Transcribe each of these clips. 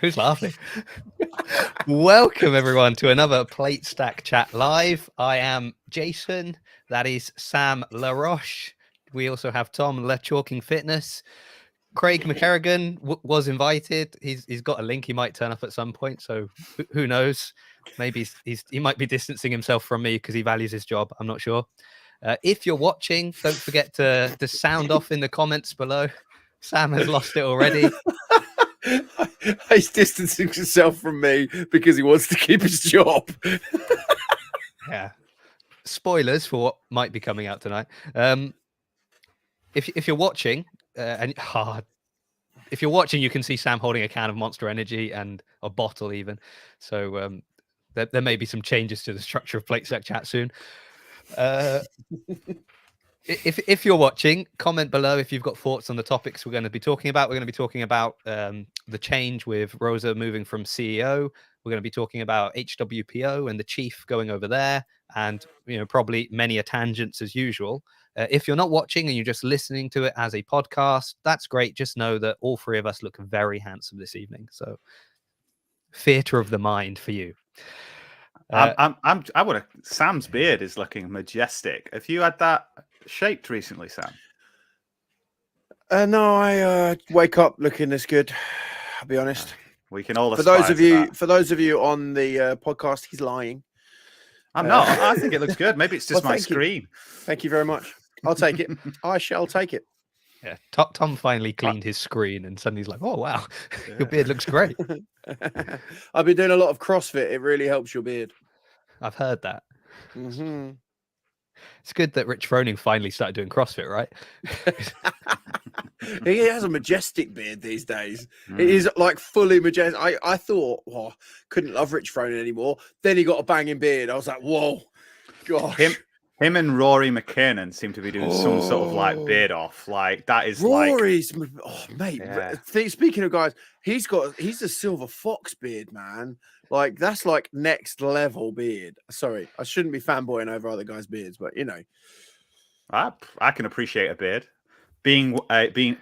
Who's laughing? Welcome, everyone, to another Plate Stack Chat Live. I am Jason. That is Sam LaRoche. We also have Tom LeChalking Fitness. Craig McKerrigan was invited. He's got a link. He might turn up at some point. So who knows? Maybe he might be distancing himself from me because he values his job. I'm not sure. If you're watching, don't forget to sound off in the comments below. Sam has lost it already. He's distancing himself from me because he wants to keep his job. Yeah. Spoilers for what might be coming out tonight. If you're watching, if you're watching, you can see Sam holding a can of Monster Energy and a bottle even. So there may be some changes to the structure of Plate Stack Chat soon. If you're watching, comment below if you've got thoughts on the topics we're going to be talking about. We're going to be talking about the change with Rosa moving from CEO. We're going to be talking about HWPO and the chief going over there, and probably many a tangents as usual. If you're not watching and you're just listening to it as a podcast, that's great. Just know that all three of us look very handsome this evening. So, theatre of the mind for you. Sam's beard is looking majestic. Have you had that shaped recently, Sam? No, I wake up looking this good. I'll be honest. We can all for those of you on the podcast, he's lying. I'm not. I think it looks good. Maybe it's just my screen. Thank you very much. I'll take it. I shall take it. Yeah, Tom finally cleaned his screen, and suddenly he's like, "Oh wow, your beard looks great." I've been doing a lot of CrossFit. It really helps your beard. I've heard that. Mm-hmm. It's good that Rich Froning finally started doing CrossFit, right? He has a majestic beard these days. It is like fully majestic. I thought, couldn't love Rich Froning anymore. Then he got a banging beard. I was like, whoa, gosh. Him and Rory McKiernan seem to be doing some sort of like beard off. Like that is Rory's. Oh, mate. Yeah. Speaking of guys, he's a silver fox beard, man. Like that's like next level beard. Sorry, I shouldn't be fanboying over other guys' beards, but I can appreciate a beard. Being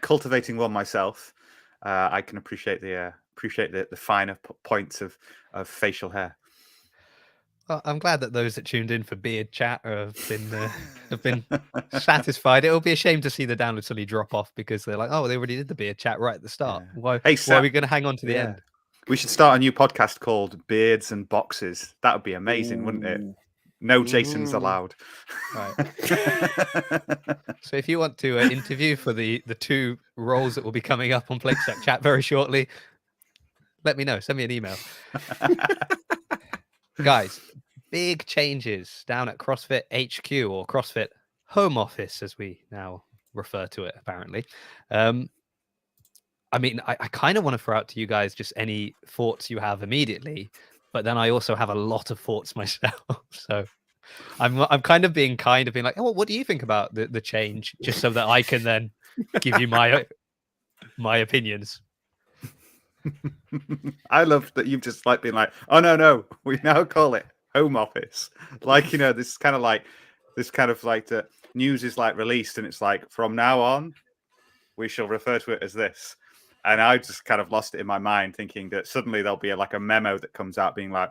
cultivating one myself, I can appreciate the finer points of facial hair. Well, I'm glad that those that tuned in for beard chat have been satisfied. It'll be a shame to see the download suddenly drop off because they're like, oh, they already did the beard chat right at the start. Yeah. Why are we going to hang on to the end? We should start a new podcast called Beards and Boxes. That would be amazing, wouldn't it? No Jasons allowed. Right. So if you want to interview for the two roles that will be coming up on Plate Stack Chat very shortly, let me know. Send me an email. Guys, big changes down at CrossFit HQ, or CrossFit Home Office, as we now refer to it, apparently. I mean, I kind of want to throw out to you guys just any thoughts you have immediately, but then I also have a lot of thoughts myself. So I'm kind of being like, oh, what do you think about the change? Just so that I can then give you my opinions. I love that you've just been like, oh no, we now call it Home Office. Like, this kind of like the news is like released and it's like, from now on, we shall refer to it as this. And I just kind of lost it in my mind, thinking that suddenly there'll be a memo that comes out being like,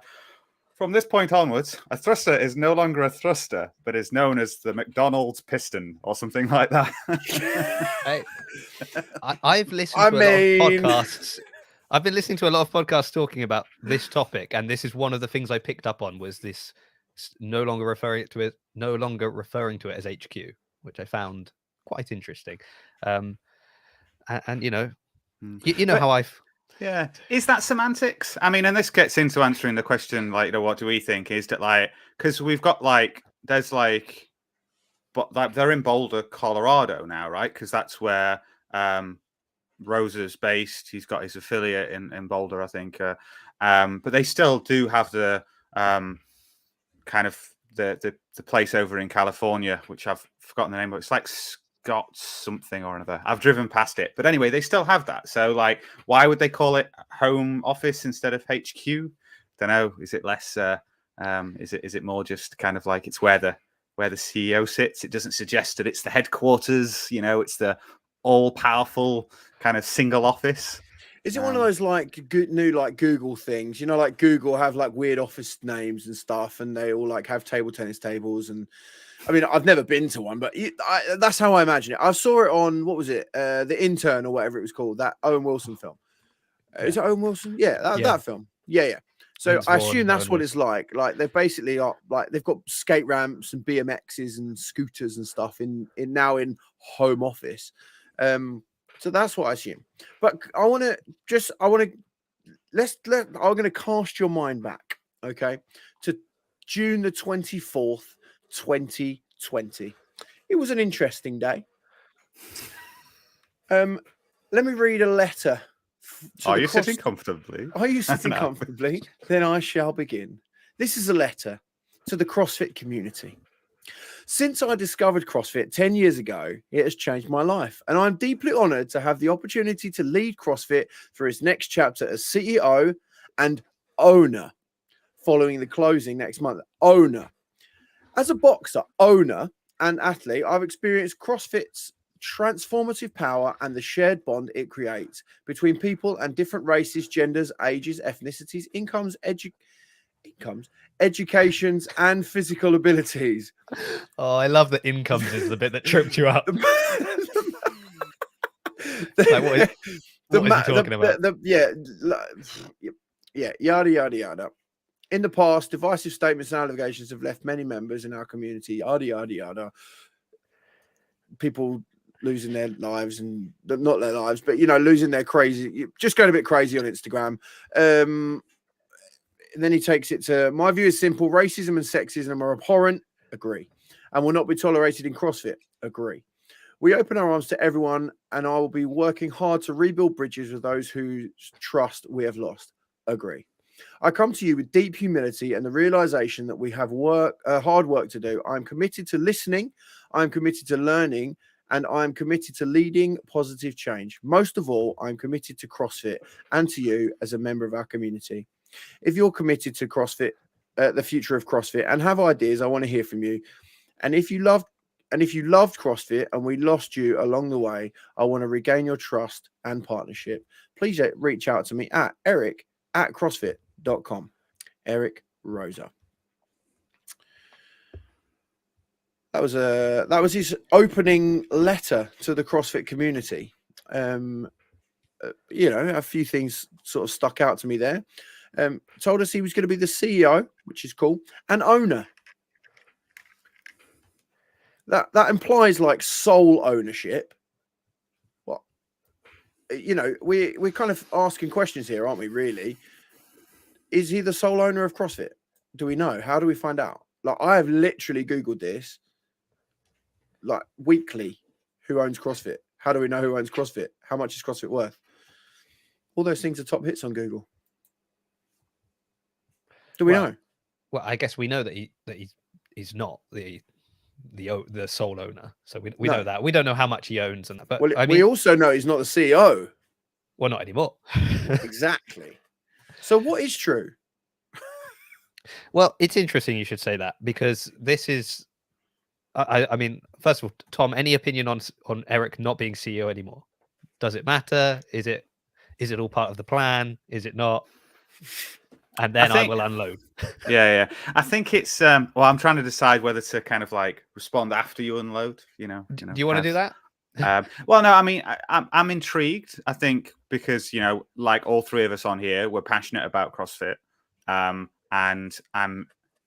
from this point onwards, a thruster is no longer a thruster, but is known as the McDonald's piston or something like that. I've listened to a lot of podcasts. I've been listening to a lot of podcasts talking about this topic, and this is one of the things I picked up on was this no longer referring to it as HQ, which I found quite interesting. And how I've. Yeah. Is that semantics? I mean, and this gets into answering the question, like, what do we think? Is that because we've got but they're in Boulder, Colorado now, right? Because that's where Rosa's based. He's got his affiliate in Boulder, I think. But they still do have the kind of the place over in California, which I've forgotten the name of. It's like Scott something or another. I've driven past it, but anyway, they still have that. So, why would they call it Home Office instead of HQ? Don't know. Is it less? Is it more just kind of like it's where the CEO sits? It doesn't suggest that it's the headquarters. It's the all-powerful kind of single office. Is it one of those like new like Google things? You know, like Google have like weird office names and stuff, and they all like have table tennis tables. And I mean, I've never been to one, but that's how I imagine it. I saw it on, what was it, The Intern or whatever it was called, that Owen Wilson film. Is it Owen Wilson? Yeah, that film. Yeah. So Vince I Vaughn, assume that's Owen what it's like. Like they basically are like they've got skate ramps and BMXs and scooters and stuff in home office. So that's what I assume. But I'm going to cast your mind back, okay, to June the 24th, 2020. It was an interesting day. Let me read a letter. Are you sitting comfortably? Are you sitting comfortably? Then I shall begin. This is a letter to the CrossFit community. Since I discovered CrossFit 10 years ago, it has changed my life, and I'm deeply honored to have the opportunity to lead CrossFit through its next chapter as CEO and owner, following the closing next month. Owner. As a boxer, owner, and athlete, I've experienced CrossFit's transformative power and the shared bond it creates between people and different races, genders, ages, ethnicities, incomes, educations, and physical abilities. Oh, I love that incomes is the bit that tripped you up. Like, what is he talking about? Yada, yada, yada. In the past, divisive statements and allegations have left many members in our community, yada, yada, yada. People losing their lives, and not their lives, but, losing their crazy, just going a bit crazy on Instagram. And then he takes it to, my view is simple. Racism and sexism are abhorrent. Agree. And will not be tolerated in CrossFit. Agree. We open our arms to everyone, and I will be working hard to rebuild bridges with those whose trust we have lost. Agree. I come to you with deep humility and the realization that we have hard work to do. I'm committed to listening. I'm committed to learning, and I'm committed to leading positive change. Most of all, I'm committed to CrossFit and to you as a member of our community. If you're committed to CrossFit, the future of CrossFit, and have ideas, I want to hear from you. And if you loved CrossFit and we lost you along the way, I want to regain your trust and partnership. Please reach out to me at eric@crossfit.com. Eric Roza. That was his opening letter to the CrossFit community. A few things sort of stuck out to me there. Told us he was going to be the CEO, which is cool, and owner. That implies like sole ownership. What? We're kind of asking questions here, aren't we? Really, is he the sole owner of CrossFit? Do we know? How do we find out? Like, I have literally Googled this, like, weekly. Who owns CrossFit? How do we know who owns CrossFit? How much is CrossFit worth? All those things are top hits on Google. Do we know? Well, I guess we know that he's not the sole owner. So we know that. We don't know how much he owns and that. But we also know he's not the CEO. Well, not anymore. Exactly. So what is true? Well, it's interesting you should say that, because this is, I mean, first of all, Tom, any opinion on Eric not being CEO anymore? Does it matter? Is it all part of the plan? Is it not? And then I will unload. Yeah. I think it's I'm trying to decide whether to kind of like respond after you unload. Do you want to do that? Well, no, I mean, I'm intrigued. I think because like all three of us on here, we're passionate about CrossFit, and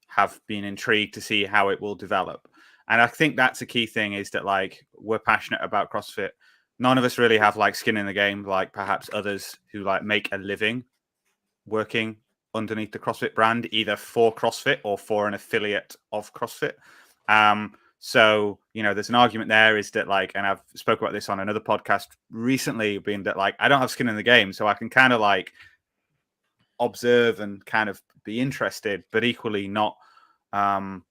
have been intrigued to see how it will develop. And I think that's a key thing, is that like we're passionate about CrossFit. None of us really have like skin in the game, like perhaps others who like make a living working underneath the CrossFit brand, either for CrossFit or for an affiliate of CrossFit. So, there's an argument there, is that like, and I've spoke about this on another podcast recently, being that like, I don't have skin in the game, so I can kind of like observe and kind of be interested, but equally not kind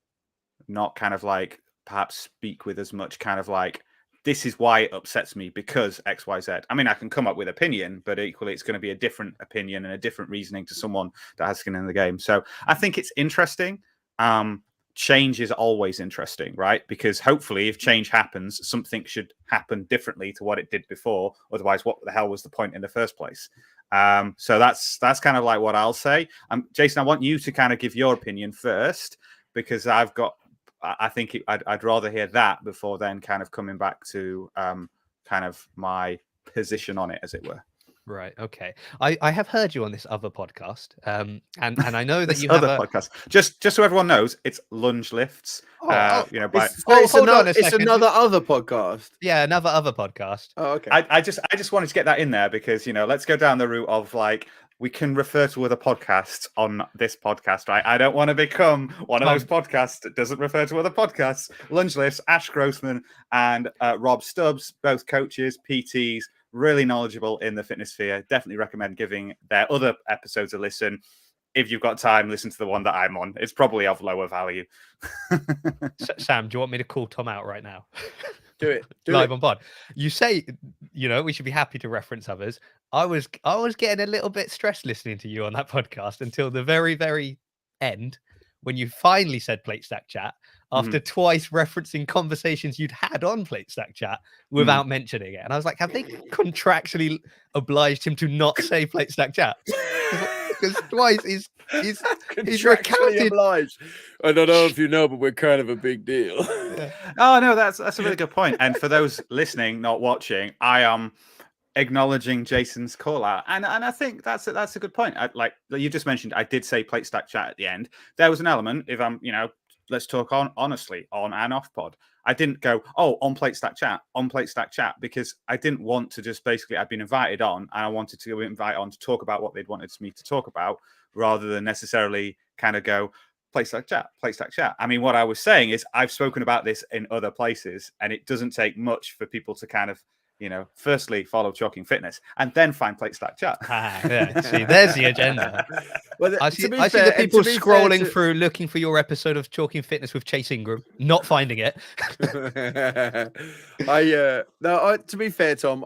of like perhaps speak with as much kind of like, this is why it upsets me because X, Y, Z. I mean, I can come up with opinion, but equally it's going to be a different opinion and a different reasoning to someone that has skin in the game. So I think it's interesting. change is always interesting, right? Because hopefully if change happens, something should happen differently to what it did before. Otherwise, what the hell was the point in the first place? So that's kind of like what I'll say. Jason, I want you to kind of give your opinion first, because I think I'd rather hear that before then kind of coming back to kind of my position on it, as it were. Right. Okay. I have heard you on this other podcast, and I know that This you other have a podcast. Just so everyone knows, it's lunge lifts. By It's another other podcast. Yeah, another other podcast. Oh, okay. I just wanted to get that in there because let's go down the route of like we can refer to other podcasts on this podcast, right? I don't want to become one of those podcasts that doesn't refer to other podcasts. Lunge lifts, Ash Grossman and Rob Stubbs, both coaches, PTs. Really knowledgeable in the fitness sphere. Definitely recommend giving their other episodes a listen. If you've got time, listen to the one that I'm on. It's probably of lower value. Sam, do you want me to call Tom out right now? Do it. Live on pod. You say, we should be happy to reference others. I was getting a little bit stressed listening to you on that podcast until the very, very end, when you finally said Plate Stack Chat, after twice referencing conversations you'd had on Plate Stack Chat without mentioning it. And I was like, have they contractually obliged him to not say Plate Stack Chat? Because twice he's recounted. Obliged. I don't know if you know, but we're kind of a big deal. Oh, no, that's a really good point. And for those listening, not watching, I am acknowledging Jason's call out, and I think that's a good point. Like you just mentioned, I did say Plate Stack Chat at the end. There was an element, if I'm let's talk honestly on and off pod. I didn't go on Plate Stack Chat because I didn't want to just basically, I'd been invited on and I wanted to invite on to talk about what they'd wanted me to talk about, rather than necessarily kind of go Plate Stack Chat. I mean, what I was saying is I've spoken about this in other places, and it doesn't take much for people to kind of firstly follow Chalking Fitness and then find Plate Stack Chat. Yeah. See, there's the agenda. Well, I see the people scrolling through looking for your episode of Chalking Fitness with Chase Ingram, not finding it. To be fair, Tom,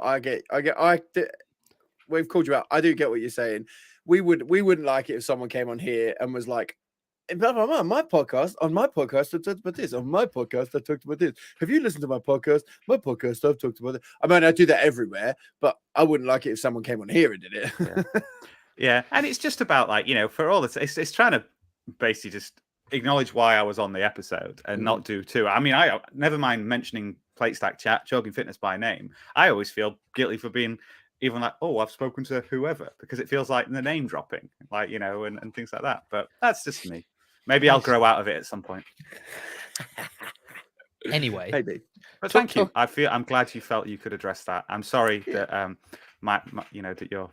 we've called you out. I do get what you're saying. We wouldn't like it if someone came on here and was like, on my podcast, I talked about this. On my podcast, I talked about this. Have you listened to my podcast? My podcast, I've talked about it. I mean, I do that everywhere, but I wouldn't like it if someone came on here and did it. Yeah. And it's just about like, for all this, it's trying to basically just acknowledge why I was on the episode and not do too. I mean, I never mind mentioning Plate Stack Chat, Chalking Fitness by name. I always feel guilty for being even like, I've spoken to whoever, because it feels like the name dropping, like, and things like that. But that's just me. Maybe I'll grow out of it at some point. Anyway, maybe. But thank you. I'm glad you felt you could address that. I'm sorry that that you're.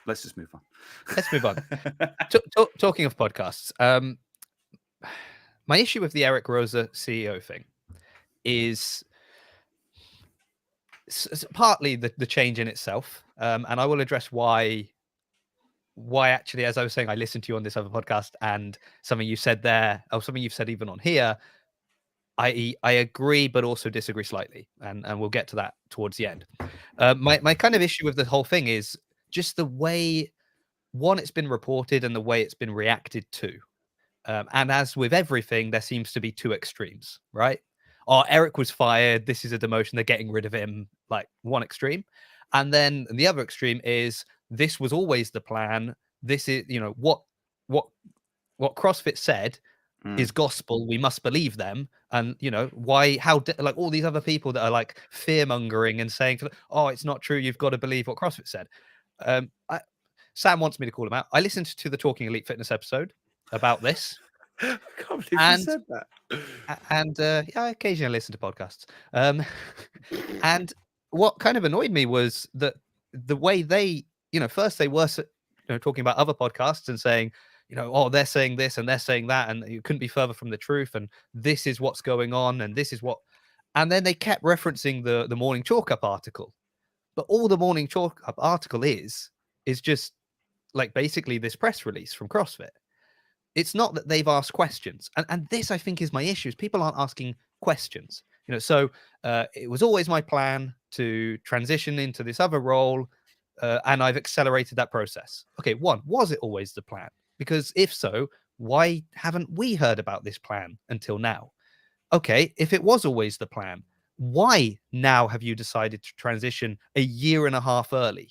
Let's just move on. Let's move on. Talking of podcasts, my issue with the Rosa CEO thing is partly the change in itself, and I will address why actually, as I was saying, I listened to you on this other podcast, and something you said there, or something you've said even on here, I agree, but also disagree slightly, and we'll get to that towards the end. My kind of issue with the whole thing is just the way, one, it's been reported and the way it's been reacted to. And as with everything, there seems to be two extremes, right? Eric was fired, this is a demotion, they're getting rid of him, like one extreme. And then the other extreme is, this was always the plan. This is, what CrossFit said is gospel. We must believe them. And like all these other people that are like fear mongering and saying, it's not true, you've got to believe what CrossFit said. Sam wants me to call him out. I listened to the Talking Elite Fitness episode about this. I can't believe you said that. And I occasionally listen to podcasts. And what kind of annoyed me was that the way they, first they were talking about other podcasts and saying, they're saying this and they're saying that, and you couldn't be further from the truth, and this is what's going on, and this is what, and then they kept referencing the Morning Chalk Up article. But all the Morning Chalk Up article is just like basically this press release from CrossFit. It's not that they've asked questions, and this, I think, is my issue, is people aren't asking questions. So it was always my plan to transition into this other role, and I've accelerated that process. Okay, one, was it always the plan? Because if so, Why haven't we heard about this plan until now? Okay, if it was always the plan, why now have you decided to transition a year and a half early?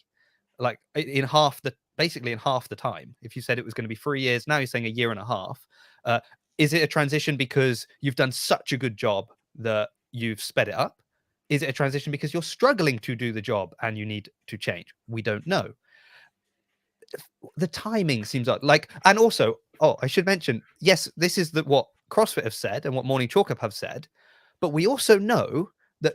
Like in half the basically in half the time. If you said it was going to be 3 years, now you're saying a year and a half. Is it a transition because you've done such a good job that you've sped it up? Is it a transition because you're struggling to do the job and you need to change? We don't know. The timing seems like, and also, oh, I should mention, yes, this is what CrossFit have said and what Morning Chalk Up have said, but we also know that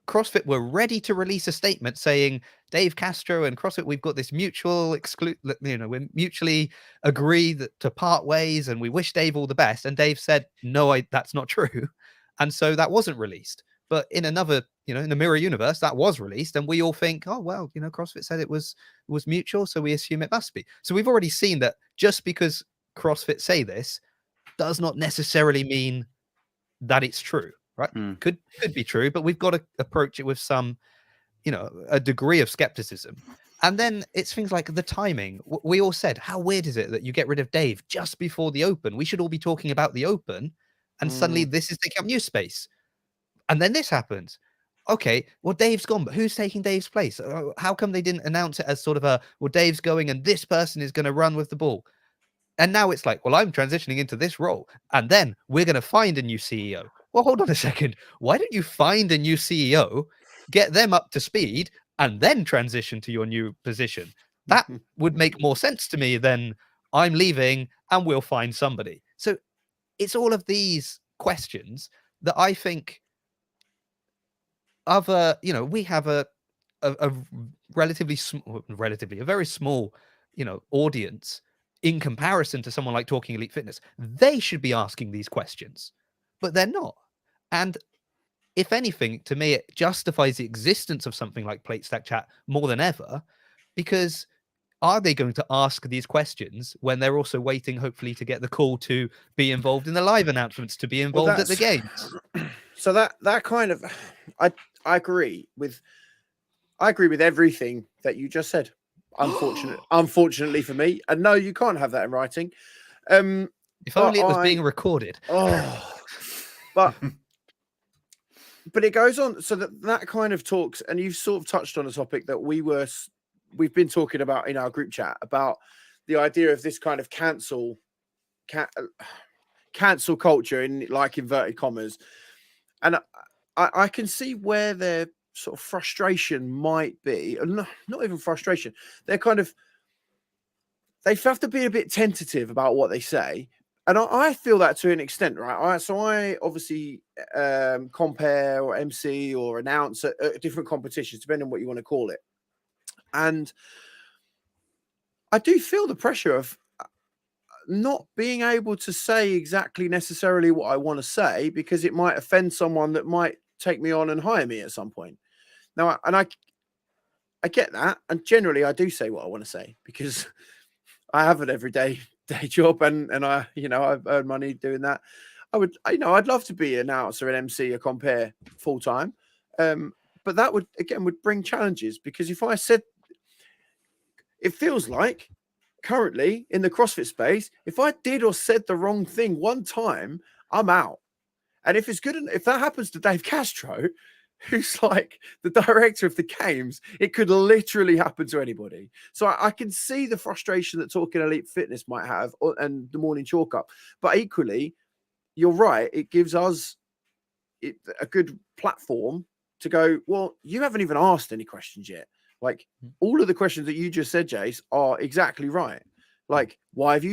CrossFit were ready to release a statement saying, Dave Castro and CrossFit, we've got this mutual we mutually agree to part ways and we wish Dave all the best. And Dave said, no, that's not true. And so that wasn't released. But in another, in the mirror universe, that was released, and we all think, oh well, CrossFit said it was mutual, so we assume it must be. So we've already seen that just because CrossFit say this does not necessarily mean that it's true, right? Could be true, but we've got to approach it with some, a degree of skepticism. And then it's things like the timing. We all said, how weird is it that you get rid of Dave just before the Open? We should all be talking about the Open, and suddenly this is taking up news space. And then this happens. Okay, well, Dave's gone, but who's taking Dave's place? How come they didn't announce it as sort of well, Dave's going and this person is going to run with the ball? And now it's like, well, I'm transitioning into this role, and then we're going to find a new CEO. Well, hold on a second. Why don't you find a new CEO, get them up to speed, and then transition to your new position? That would make more sense to me than I'm leaving and we'll find somebody. So it's all of these questions that I think we have a relatively a very small, audience in comparison to someone like Talking Elite Fitness. They should be asking these questions, but they're not. And if anything, to me, it justifies the existence of something like Plate Stack Chat more than ever, because are they going to ask these questions when they're also waiting, hopefully, to get the call to be involved in the live announcements, to be involved at the games? So that kind of, I agree with everything that you just said. Unfortunately for me, and no, you can't have that in writing. If only it was being recorded. But it goes on. So that kind of talks, and you've sort of touched on a topic that we've been talking about in our group chat about the idea of this kind of cancel culture in like inverted commas. And I can see where their sort of frustration might be, not even frustration. They have to be a bit tentative about what they say. And I feel that to an extent, right? So I obviously compare or MC or announce at different competitions, depending on what you want to call it. And I do feel the pressure of not being able to say exactly necessarily what I want to say, because it might offend someone that might take me on and hire me at some point. Now, I get that. And generally I do say what I want to say because I have an everyday day job and I, I've earned money doing that. I'd love to be an announcer, an MC, a compare full time. But that would bring challenges, because if I said, it feels like currently in the CrossFit space, if I did or said the wrong thing one time, I'm out. And if that happens to Dave Castro, who's like the director of the games, it could literally happen to anybody. So I can see the frustration that Talking Elite Fitness might have, and the Morning Chalk Up. But equally, you're right. It gives us a good platform to go, well, you haven't even asked any questions yet. Like, all of the questions that you just said, Jace, are exactly right. Like, why have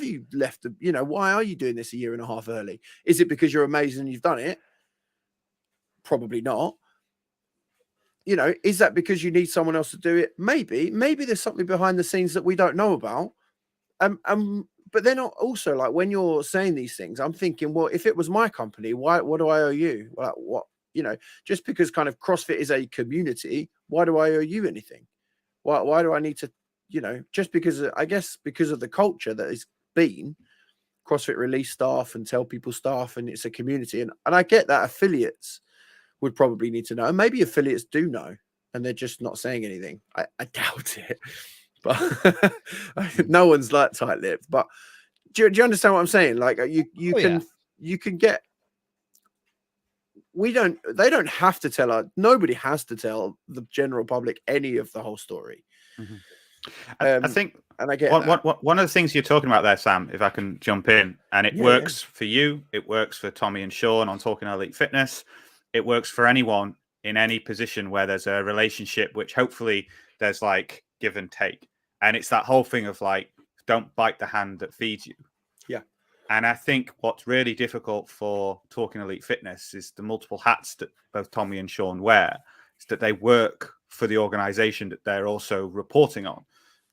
you left? Why are you doing this a year and a half early? Is it because you're amazing and you've done it? Probably not. Is that because you need someone else to do it? Maybe there's something behind the scenes that we don't know about. But then also, like, when you're saying these things, I'm thinking, well, if it was my company, what do I owe you? Like, what? Just because kind of CrossFit is a community, why do I owe you anything? Why do I need to, just because, I guess, because of the culture that has been CrossFit release staff and tell people stuff, and it's a community. And I get that affiliates would probably need to know. And maybe affiliates do know, and they're just not saying anything. I doubt it. But no one's like tight-lipped. But do you understand what I'm saying? Like you can get. They don't have to tell nobody has to tell the general public any of the whole story. Mm-hmm. I think, and I get one of the things you're talking about there, Sam, if I can jump in, and it works for you, it works for Tommy and Sean on Talking Elite Fitness, it works for anyone in any position where there's a relationship, which hopefully there's like give and take. And it's that whole thing of like, don't bite the hand that feeds you. Yeah. And I think what's really difficult for Talking Elite Fitness is the multiple hats that both Tommy and Sean wear, is that they work for the organization that they're also reporting on.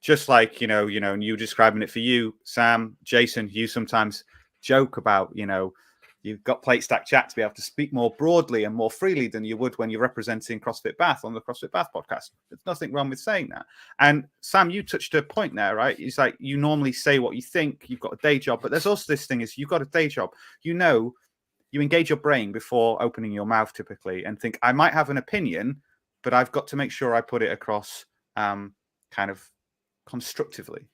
Just like, and you describing it for you, Sam, Jason, you sometimes joke about, you've got Plate Stack Chat to be able to speak more broadly and more freely than you would when you're representing CrossFit Bath on the CrossFit Bath podcast. There's nothing wrong with saying that. And Sam, you touched a point there, right? It's like you normally say what you think, you've got a day job, but there's also this thing is you've got a day job. You engage your brain before opening your mouth typically and think, I might have an opinion, but I've got to make sure I put it across kind of constructively.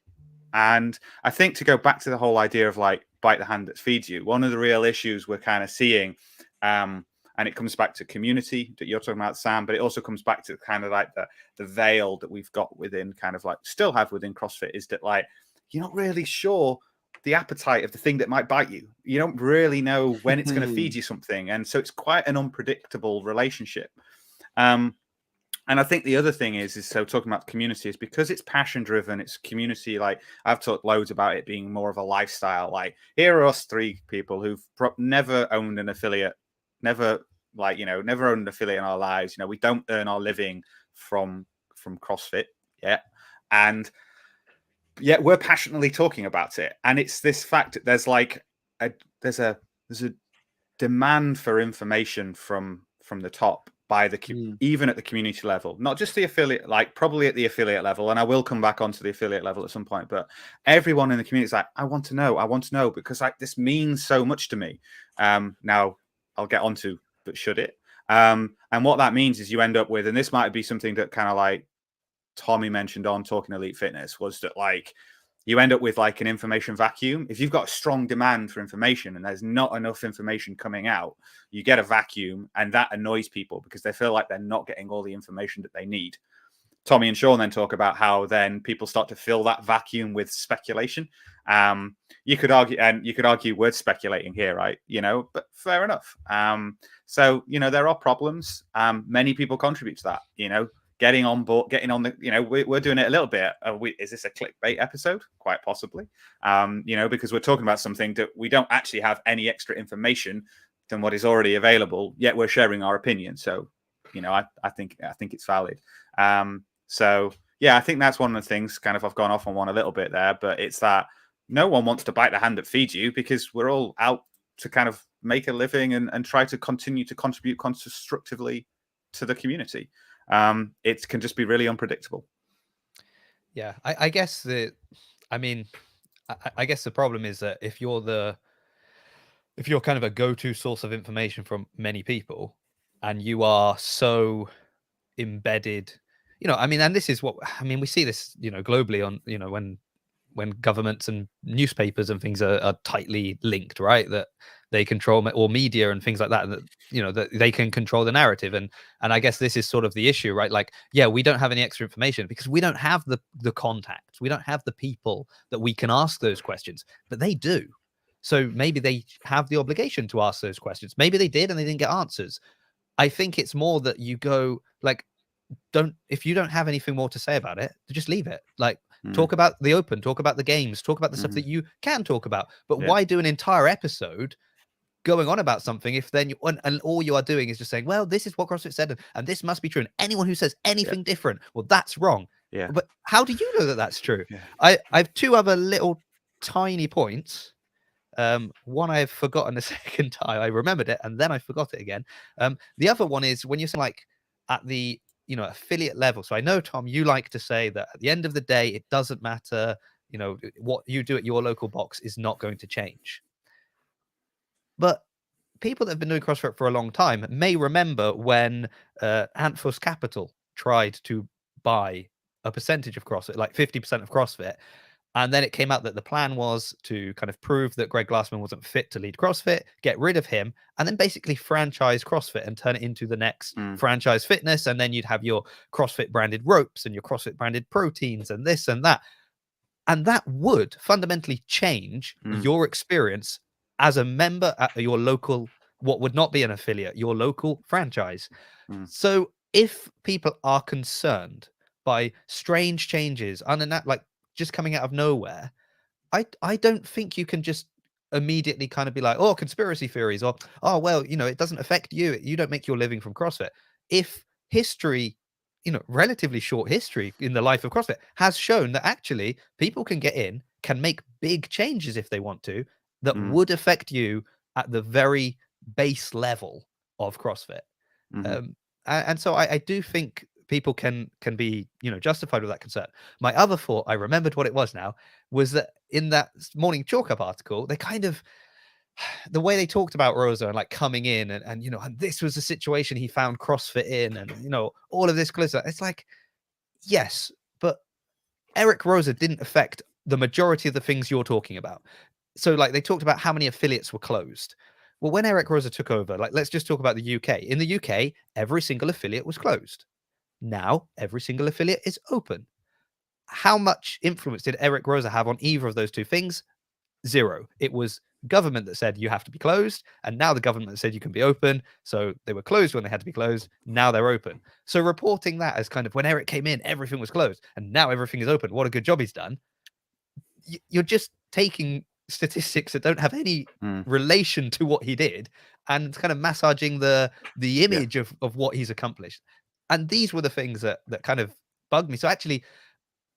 And I think to go back to the whole idea of like bite the hand that feeds you, one of the real issues we're kind of seeing, and it comes back to community that you're talking about, Sam, but it also comes back to kind of like the veil that we've got within kind of like still have within CrossFit, is that like you're not really sure the appetite of the thing that might bite you. You don't really know when it's going to feed you something. And so it's quite an unpredictable relationship. And I think the other thing is so talking about community is because it's passion driven, it's community. Like I've talked loads about it being more of a lifestyle. Like here are us three people who've never owned an affiliate, never owned an affiliate in our lives. We don't earn our living from CrossFit yet. And yet we're passionately talking about it. And it's this fact that there's like there's a demand for information from the top by even at the community level, not just the affiliate, like probably at the affiliate level. And I will come back onto the affiliate level at some point, but everyone in the community is like, I want to know because like this means so much to me. Now I'll get onto, but should it? And what that means is you end up with, and this might be something that kind of like Tommy mentioned on Talking Elite Fitness, was that like you end up with like an information vacuum. If you've got a strong demand for information and there's not enough information coming out, you get a vacuum, and that annoys people because they feel like they're not getting all the information that they need. Tommy and Sean then talk about how then people start to fill that vacuum with speculation. You could argue we're speculating here, right? But fair enough. So, there are problems. Many people contribute to that, getting on board, getting on the, we're doing it a little bit. Is this a clickbait episode? Quite possibly, because we're talking about something that we don't actually have any extra information than what is already available, yet we're sharing our opinion. So, I think it's valid. So yeah, I think that's one of the things kind of I've gone off on one a little bit there, but it's that no one wants to bite the hand that feeds you because we're all out to kind of make a living and try to continue to contribute constructively to the community. It can just be really unpredictable. Yeah, I guess I guess the problem is that if you're kind of a go-to source of information from many people and you are so embedded, and this is what, we see this, globally on, when governments and newspapers and things are tightly linked, right? That they control, or media and things like that, and that, that they can control the narrative. And I guess this is sort of the issue, right? Like, yeah, we don't have any extra information because we don't have the contacts. We don't have the people that we can ask those questions, but they do. So maybe they have the obligation to ask those questions. Maybe they did and they didn't get answers. I think it's more that you go like, if you don't have anything more to say about it, just leave it. Like, talk about the open, talk about the games, talk about the stuff that you can talk about. But why do an entire episode going on about something if then and all you are doing is just saying, well, this is what CrossFit said and this must be true, and anyone who says anything different, well, that's wrong. But how do you know that that's true? I have two other little tiny points. One I've forgotten a second time. I remembered it and then I forgot it again. The other one is when you're saying like at the affiliate level. So I know, Tom, you like to say that at the end of the day, it doesn't matter, what you do at your local box is not going to change. But people that have been doing CrossFit for a long time may remember when Anthos Capital tried to buy a percentage of CrossFit, like 50% of CrossFit. And then it came out that the plan was to kind of prove that Greg Glassman wasn't fit to lead CrossFit, get rid of him, and then basically franchise CrossFit and turn it into the next franchise fitness. And then you'd have your CrossFit branded ropes and your CrossFit branded proteins and this and that. And that would fundamentally change your experience as a member at your local, what would not be an affiliate, your local franchise. So if people are concerned by strange changes, like just coming out of nowhere, I don't think you can just immediately kind of be like, oh, conspiracy theories, or, oh, well, you know, it doesn't affect you. You don't make your living from CrossFit. If history, you know, relatively short history in the life of CrossFit has shown that actually people can get in, can make big changes if they want to, that would affect you at the very base level of CrossFit. And so I do think people can be, you know, justified with that concern. My other thought, I remembered what it was now, was that in that morning chalk up article, they kind of, the way they talked about Roza and like coming in and you know, and this was the situation he found CrossFit in, and you know, all of this glitter. It's like, yes, but Eric Roza didn't affect the majority of the things you're talking about. So like they talked about how many affiliates were closed. Well, when Eric Roza took over, like let's just talk about the UK. In the UK, every single affiliate was closed. Now every single affiliate is open. How much influence did Eric Roza have on either of those two things? Zero. It was government that said you have to be closed, and now the government said you can be open. So they were closed when they had to be closed. Now they're open. So reporting that as kind of when Eric came in, everything was closed, and now everything is open. What a good job he's done. You're just taking statistics that don't have any relation to what he did and kind of massaging the image of what he's accomplished. And these were the things that kind of bugged me. So actually,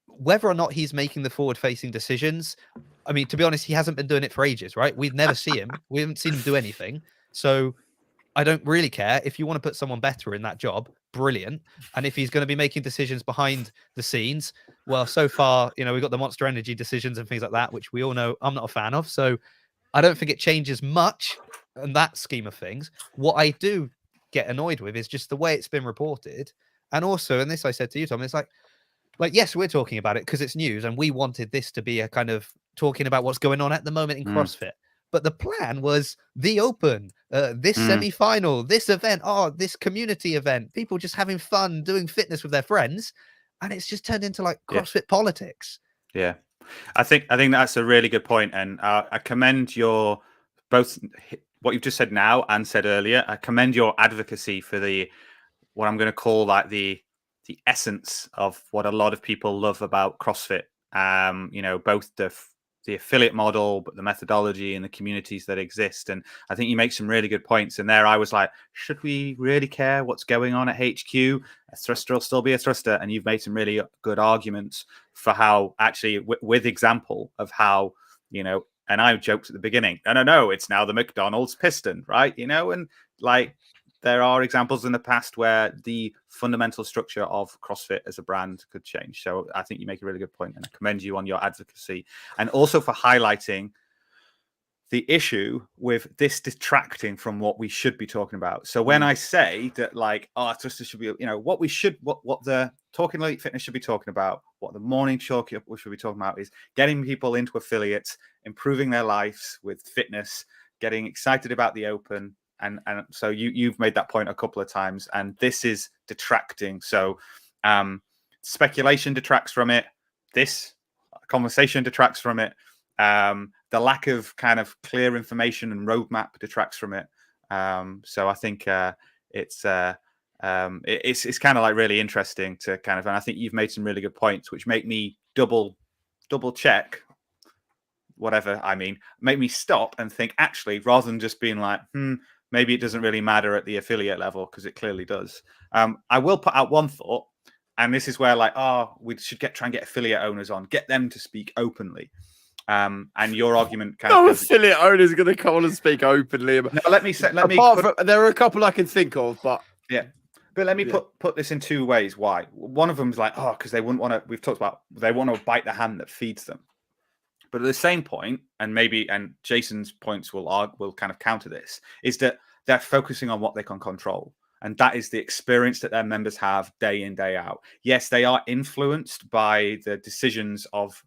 whether or not he's making the forward-facing decisions, I mean, to be honest, he hasn't been doing it for ages, right? We'd never see him. We haven't seen him do anything. So I don't really care. If you want to put someone better in that job, brilliant. And if he's going to be making decisions behind the scenes, well, so far, you know, we've got the Monster Energy decisions and things like that, which we all know I'm not a fan of. So I don't think it changes much in that scheme of things. What I do get annoyed with is just the way it's been reported. And also, and this I said to you, Tom, it's like, yes, we're talking about it because it's news and we wanted this to be a kind of talking about what's going on at the moment in CrossFit. But the plan was the Open, this semi-final, this event, this community event, people just having fun, doing fitness with their friends. And it's just turned into like CrossFit politics. Yeah, I think that's a really good point. And I commend your both what you've just said now and said earlier. I commend your advocacy for what I'm going to call like the essence of what a lot of people love about CrossFit. You know, both the affiliate model, but the methodology and the communities that exist. And I think you make some really good points. And there I was like, should we really care what's going on at HQ? A thruster will still be a thruster. And you've made some really good arguments for how actually with example of how, you know, and I joked at the beginning, no, it's now the McDonald's piston, right? You know, and like, there are examples in the past where the fundamental structure of CrossFit as a brand could change. So I think you make a really good point, and I commend you on your advocacy and also for highlighting the issue with this detracting from what we should be talking about. So when I say that, like, thruster should be, you know, what the Talking Elite Fitness should be talking about, what the morning chalk we should be talking about is getting people into affiliates, improving their lives with fitness, getting excited about the Open. And so you've made that point a couple of times, and this is detracting. So speculation detracts from it. This conversation detracts from it. The lack of kind of clear information and roadmap detracts from it. So I think it's kind of like really interesting to kind of, and I think you've made some really good points, which make me double check whatever I mean, make me stop and think actually, rather than just being like, maybe it doesn't really matter at the affiliate level, because it clearly does. I will put out one thought, and this is where like, we should try and get affiliate owners on, get them to speak openly. And your argument kind no of affiliate owner is going to come on and speak openly. No, let me there are a couple I can think of, but but let me put this in two ways. Why? One of them is like, because they wouldn't want to. We've talked about they want to bite the hand that feeds them. But at the same point, and Jason's points will kind of counter this, is that they're focusing on what they can control. And that is the experience that their members have day in, day out. Yes, they are influenced by the decisions of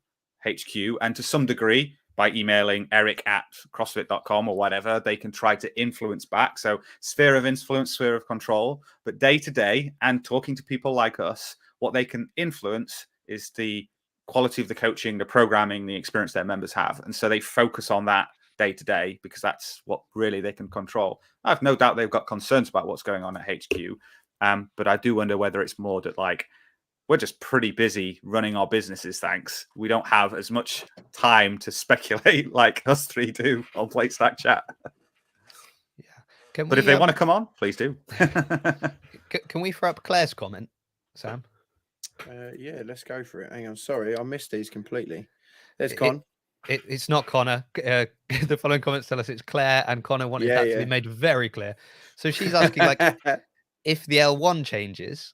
HQ, and to some degree, by emailing eric@crossfit.com or whatever, they can try to influence back. So sphere of influence, sphere of control. But day to day, and talking to people like us, what they can influence is the quality of the coaching, the programming, the experience their members have. And so they focus on that day to day, because that's what really they can control. I have no doubt they've got concerns about what's going on at HQ. But I do wonder whether it's more that, like, we're just pretty busy running our businesses, thanks. We don't have as much time to speculate like us three do on Plate Stack Chat. Yeah. But if they want to come on, please do. Can we throw up Claire's comment, Sam? Yeah, let's go for it. Hang on. Sorry, I missed these completely. There's Con. It's not Connor. The following comments tell us it's Claire, and Connor wanted that to be made very clear. So she's asking, like, if the L1 changes,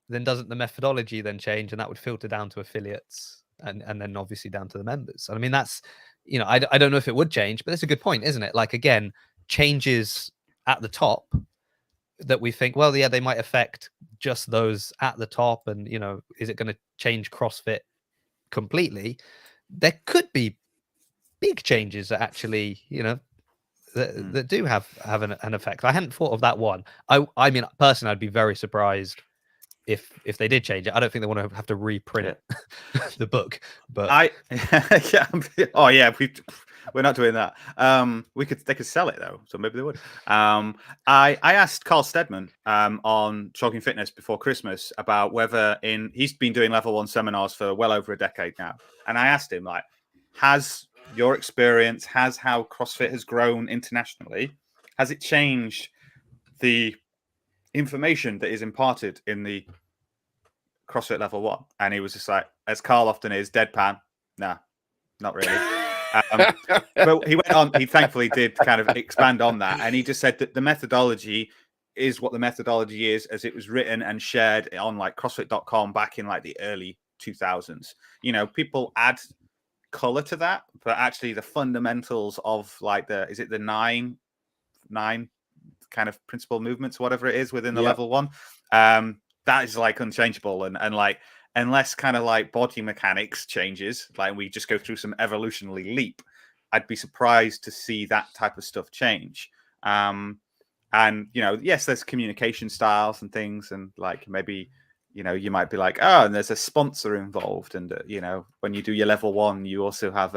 then doesn't the methodology then change, and that would filter down to affiliates and then obviously down to the members? And I mean, that's, you know, I don't know if it would change, but that's a good point, isn't it? Like, again, changes at the top that we think, well, yeah, they might affect just those at the top, and, you know, is it going to change CrossFit completely? There could be big changes that actually, you know, that do have an effect. I hadn't thought of that one. I mean, personally, I'd be very surprised if they did change it. I don't think they want to have to reprint the book, but we're not doing that. They could sell it though, so maybe they would. I asked Carl Steadman on Talking Fitness before Christmas about whether he's been doing level 1 seminars for well over a decade now, and I asked him, like, has your experience, has how CrossFit has grown internationally, has it changed the information that is imparted in the CrossFit level 1? And he was just like, as Carl often is, deadpan. Nah, not really. But he went on, he thankfully did kind of expand on that. And he just said that the methodology is what the methodology is as it was written and shared on like CrossFit.com back in like the early 2000s. You know, people add color to that, but actually the fundamentals of like the nine kind of principal movements, whatever it is within the level 1, that is like unchangeable. And like, unless kind of like body mechanics changes, like we just go through some evolutionary leap, I'd be surprised to see that type of stuff change. And, you know, yes, there's communication styles and things, and like maybe, you know, you might be like, oh, and there's a sponsor involved, and you know, when you do your level 1, you also have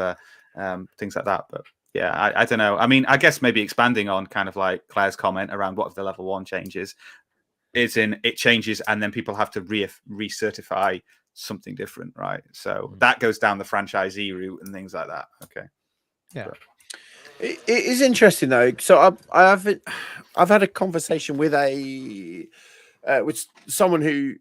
things like that. But yeah, I don't know. I mean, I guess maybe expanding on kind of like Claire's comment around what if the level 1 changes, is in it changes and then people have to recertify something different, right? So that goes down the franchisee route and things like that. Okay. Yeah. It is interesting though. So I've had a conversation with with someone who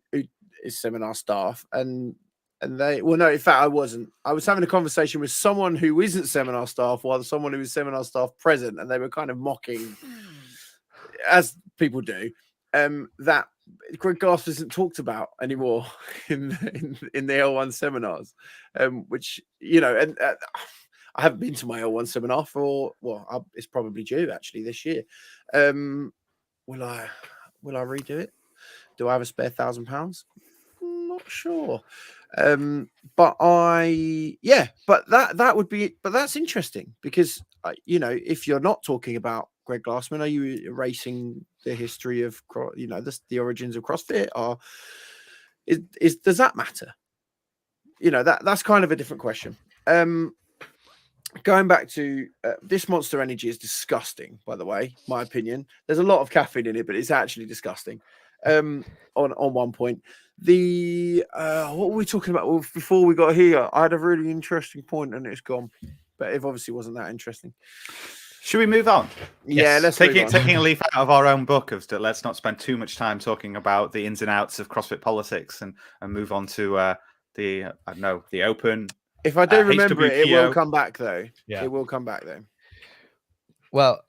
is seminar staff, and they, well, no, in fact, I wasn't. I was having a conversation with someone who isn't seminar staff, while someone who is seminar staff present, and they were kind of mocking, as people do, that Greg Glass isn't talked about anymore in the L1 seminars, which, you know, and I haven't been to my L1 seminar for, well, it's probably due actually this year. Will I redo it? Do I have a spare £1,000? Not sure. But that would be, but that's interesting because, you know, if you're not talking about Greg Glassman, are you erasing the history of, you know, the origins of CrossFit, or does that matter? You know, that's kind of a different question. Going back to this Monster Energy is disgusting, by the way, my opinion. There's a lot of caffeine in it, but it's actually disgusting. On one point, what were we talking about? Well, before we got here, I had a really interesting point and it's gone, but it obviously wasn't that interesting. Should we move on? Yeah, let's taking a leaf out of our own book of let's not spend too much time talking about the ins and outs of CrossFit politics and move on to the Open. If I do remember HWPO. it will come back though. Yeah, it will come back though. Well,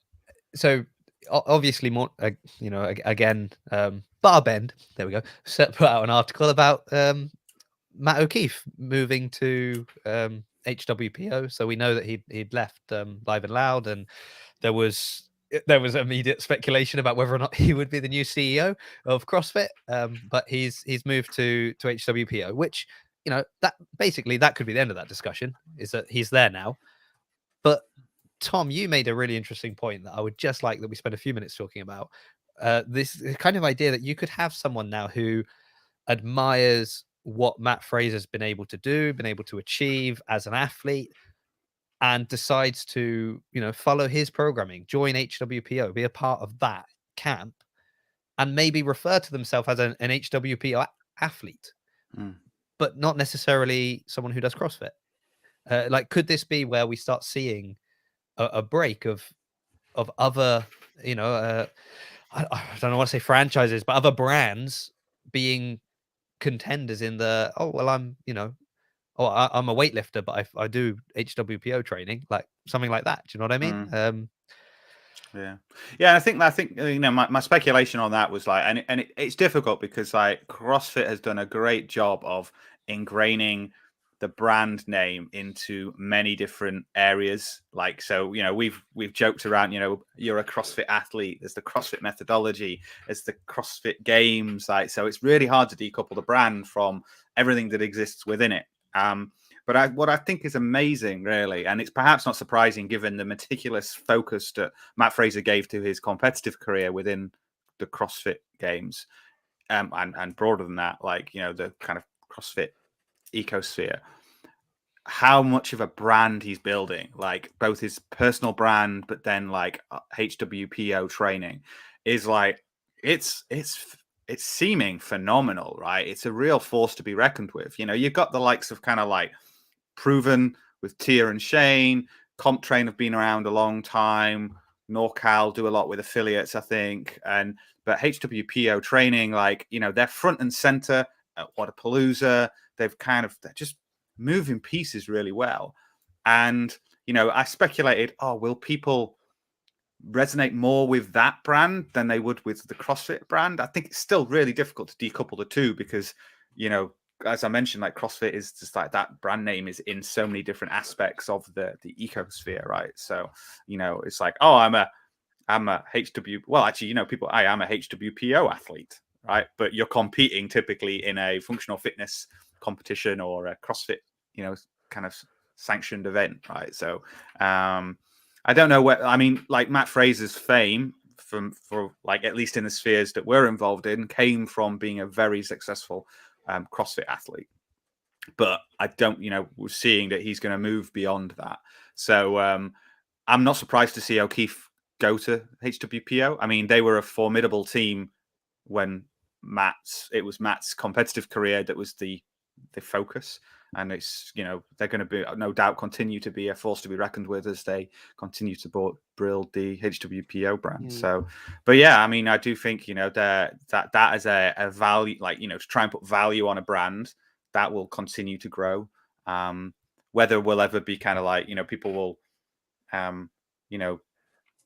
so obviously, more, you know, again, Barbend, there we go, put out an article about Matt O'Keefe moving to HWPO. So we know that he'd left Live and Loud, and there was immediate speculation about whether or not he would be the new CEO of CrossFit. But he's moved to HWPO, which you know, that basically that could be the end of that discussion, is that he's there now. But Tom, you made a really interesting point that I would just like that we spend a few minutes talking about. This kind of idea that you could have someone now who admires what Matt Fraser's been able to do, been able to achieve as an athlete, and decides to, you know, follow his programming, join HWPO, be a part of that camp, and maybe refer to themselves as an HWPO athlete, but not necessarily someone who does CrossFit. Like, could this be where we start seeing a break of other, you know, I don't know what to say franchises, but other brands being contenders in the, oh, well, I'm, you know, oh, I'm a weightlifter, but I do HWPO training, like something like that. Do you know what I mean? Yeah. I think you know, my speculation on that was like, and it's difficult because like CrossFit has done a great job of ingraining the brand name into many different areas. Like, so, you know, we've joked around, you know, you're a CrossFit athlete, there's the CrossFit methodology, there's the CrossFit games, like, so it's really hard to decouple the brand from everything that exists within it. But what I think is amazing, really, and it's perhaps not surprising given the meticulous focus that Matt Fraser gave to his competitive career within the CrossFit games, and broader than that, like, you know, the kind of CrossFit ecosphere, how much of a brand he's building, like both his personal brand, but then like HWPO training is like, it's seeming phenomenal, right? It's a real force to be reckoned with. You know, you've got the likes of kind of like Proven with Tia and Shane, Comp Train have been around a long time, NorCal do a lot with affiliates, I think, but HWPO training, like, you know, they're front and center at Whatappalooza. They're just moving pieces really well. And, you know, I speculated, oh, will people resonate more with that brand than they would with the CrossFit brand? I think it's still really difficult to decouple the two because, you know, as I mentioned, like CrossFit is just like that brand name is in so many different aspects of the ecosphere, right? So, you know, it's like, oh, I'm a well, actually, you know, I am a HWPO athlete, right? But you're competing typically in a functional fitness competition or a CrossFit, you know, kind of sanctioned event, right? So I don't know where, I mean, like Matt Fraser's fame for like, at least in the spheres that we're involved in, came from being a very successful CrossFit athlete. But I don't, you know, we're seeing that he's going to move beyond that. So I'm not surprised to see O'Keefe go to HWPO. I mean, they were a formidable team when it was Matt's competitive career that was the focus, and it's, you know, they're going to be no doubt continue to be a force to be reckoned with as they continue to build the HWPO brand. So, but yeah, I mean, I do think, you know, that is a value, like, you know, to try and put value on a brand that will continue to grow. Whether we'll ever be kind of like, you know, people will, you know,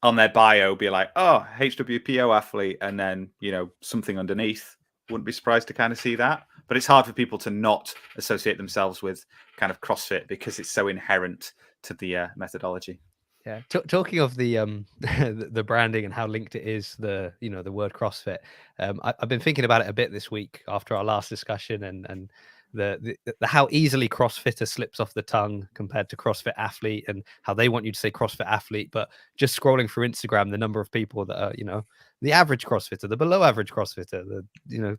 on their bio be like, oh, HWPO athlete, and then, you know, something underneath. Wouldn't be surprised to kind of see that. But it's hard for people to not associate themselves with kind of CrossFit because it's so inherent to the methodology. Yeah. Talking of the the branding and how linked it is, the, you know, the word CrossFit. I've been thinking about it a bit this week after our last discussion, and the how easily CrossFitter slips off the tongue compared to CrossFit athlete, and how they want you to say CrossFit athlete, but just scrolling through Instagram, the number of people that are, you know, the average CrossFitter, the below average CrossFitter, the, you know,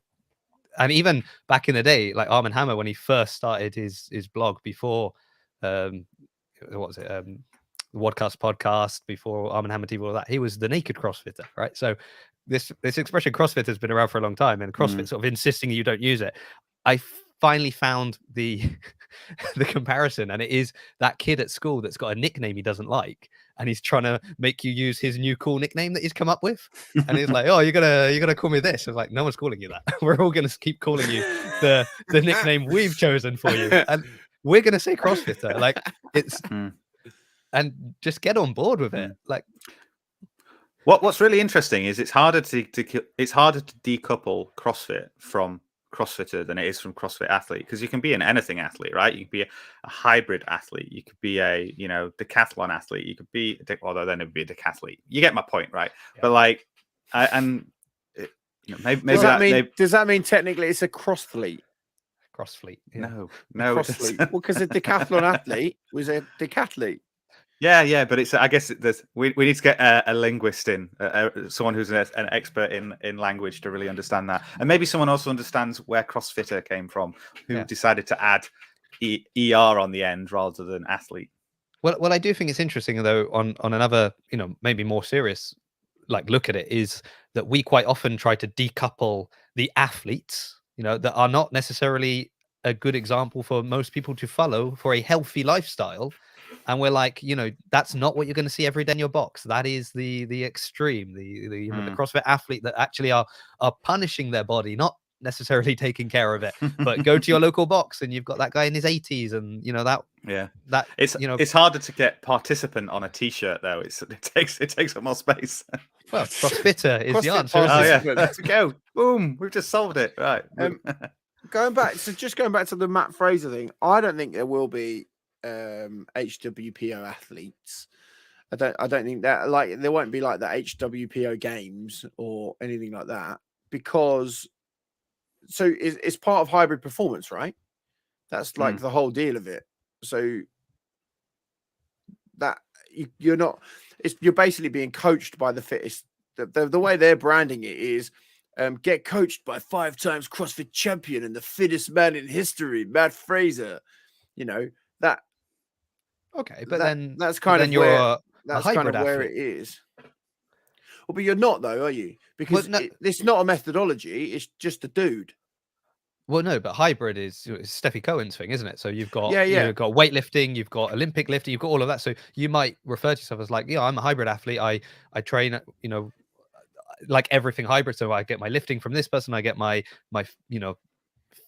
and even back in the day, like Arm & Hammer, when he first started his blog before, what was it? Wadcast podcast, before Arm & Hammer TV, all that, he was the naked CrossFitter, right? So this expression CrossFit has been around for a long time, and CrossFit sort of insisting you don't use it. I finally found the the comparison, and it is that kid at school that's got a nickname he doesn't like, and he's trying to make you use his new cool nickname that he's come up with, and he's like, oh, you're gonna call me this. I was like, no one's calling you that. We're all gonna keep calling you the nickname we've chosen for you, and we're gonna say CrossFitter. Like, it's and just get on board with it. Like, what's really interesting is it's harder to decouple CrossFit from CrossFitter than it is from CrossFit athlete, because you can be an anything athlete, right? You could be a hybrid athlete, you could be a, you know, decathlon athlete, you could be, although then it would be a decathlete. You get my point, right? Yeah. But like, you know, maybe does that mean technically it's a crossfleet? CrossFit. Yeah. No. CrossFit. Well, because a decathlon athlete was a decathlete. Yeah, but it's. I guess we need to get a linguist in, someone who's an expert in language to really understand that, and maybe someone also understands where CrossFitter came from, who decided to add er on the end rather than athlete. Well, I do think it's interesting though. On another, maybe more serious, look at it, is that we quite often try to decouple the athletes, that are not necessarily a good example for most people to follow for a healthy lifestyle. And we're like, that's not what you're going to see every day in your box. That is the extreme, the CrossFit athlete that actually are punishing their body, not necessarily taking care of it. But go to your local box and you've got that guy in his 80s, and it's harder to get participant on a t-shirt though. It takes up more space. Well, CrossFitter is the answer. Oh yeah, let's go. Boom, we've just solved it. Right. Going back to the Matt Fraser thing, I don't think there will be HWPO athletes. I don't think that there won't be like the HWPO games or anything like that, because it's part of hybrid performance, right? That's like the whole deal of it. So that you're basically being coached by the fittest. The way they're branding it is get coached by 5 times CrossFit champion and the fittest man in history, Matt Fraser. That. Okay, but then that's kind of where it is. Well, but you're not though, are you? Because it's not a methodology; it's just a dude. Well, no, but hybrid is Steffi Cohen's thing, isn't it? So you've got you've got weightlifting, you've got Olympic lifting, you've got all of that. So you might refer to yourself as like, I'm a hybrid athlete. I train, like everything hybrid. So I get my lifting from this person, I get my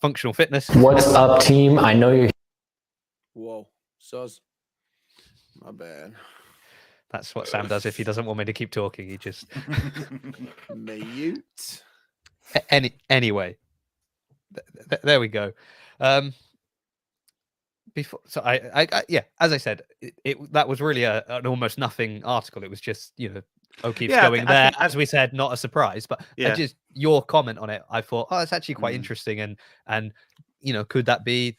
functional fitness. What's up, team? I know you're. Whoa, soz. My bad. That's what Sam does if he doesn't want me to keep talking. He just mute. Anyway, there we go. Before, so I as I said, that was really an almost nothing article. It was just O'Keefe's going there, as we said, not a surprise. But just your comment on it, I thought, it's actually quite interesting, and could that be